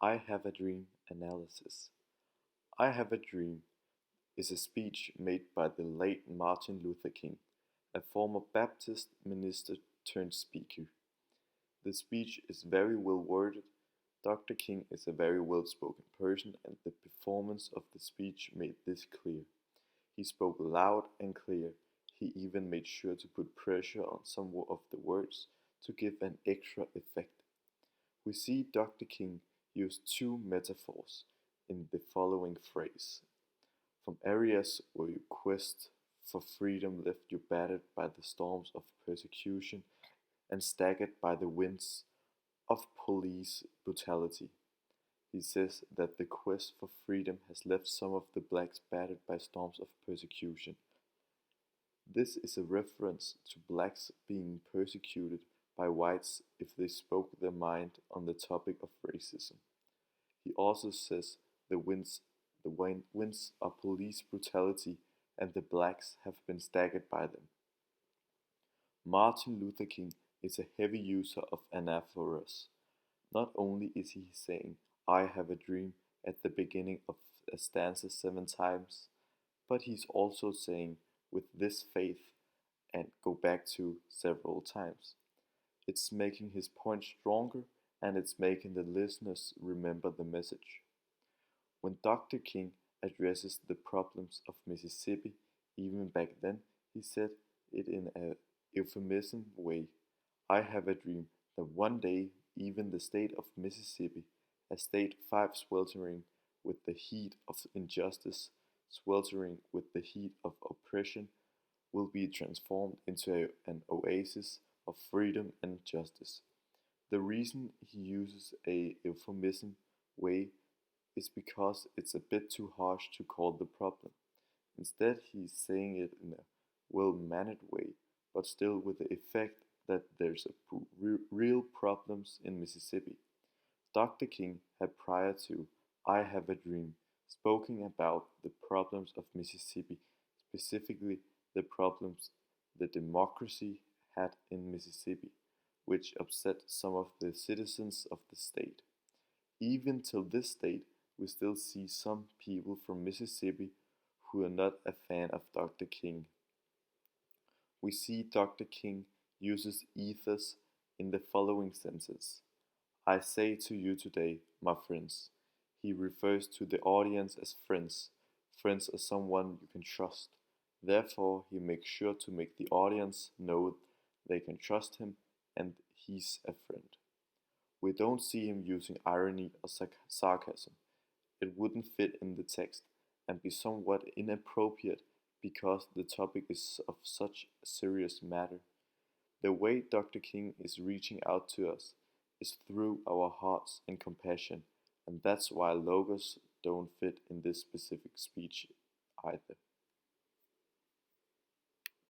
I Have a Dream analysis. I Have a Dream is a speech made by the late Martin Luther King, a former Baptist minister turned speaker. The speech is very well worded. Dr. King is a very well spoken person, and the performance of the speech made this clear. He spoke loud and clear. He even made sure to put pressure on some of the words to give an extra effect. We see Dr. King use two metaphors in the following phrase. From areas where your quest for freedom left you battered by the storms of persecution and staggered by the winds of police brutality. He says that the quest for freedom has left some of the blacks battered by storms of persecution. This is a reference to blacks being persecuted by whites if they spoke their mind on the topic of racism. He also says the winds are police brutality and the blacks have been staggered by them. Martin Luther King is a heavy user of anaphoras. Not only is he saying, I have a dream at the beginning of a stanza 7 times, but he's also saying, with this faith, and go back to several times. It's making his point stronger and it's making the listeners remember the message. When Dr. King addresses the problems of Mississippi, even back then, he said it in a euphemism way. I have a dream that one day even the state of Mississippi, a state sweltering with the heat of injustice, sweltering with the heat of oppression, will be transformed into an oasis of freedom and justice. The reason he uses a euphemism way is because it's a bit too harsh to call the problem. Instead, he's saying it in a well-mannered way, but still with the effect that there's real problems in Mississippi. Dr. King had prior to I Have a Dream spoken about the problems of Mississippi, specifically the problems the democracy had in Mississippi, which upset some of the citizens of the state. Even till this date, we still see some people from Mississippi who are not a fan of Dr. King. We see Dr. King uses ethos in the following sentence. I say to you today, my friends. He refers to the audience as friends. Friends are someone you can trust. Therefore, he makes sure to make the audience know they can trust him and he's a friend. We don't see him using irony or sarcasm. It wouldn't fit in the text and be somewhat inappropriate because the topic is of such a serious matter. The way Dr. King is reaching out to us is through our hearts and compassion, and that's why logos don't fit in this specific speech either.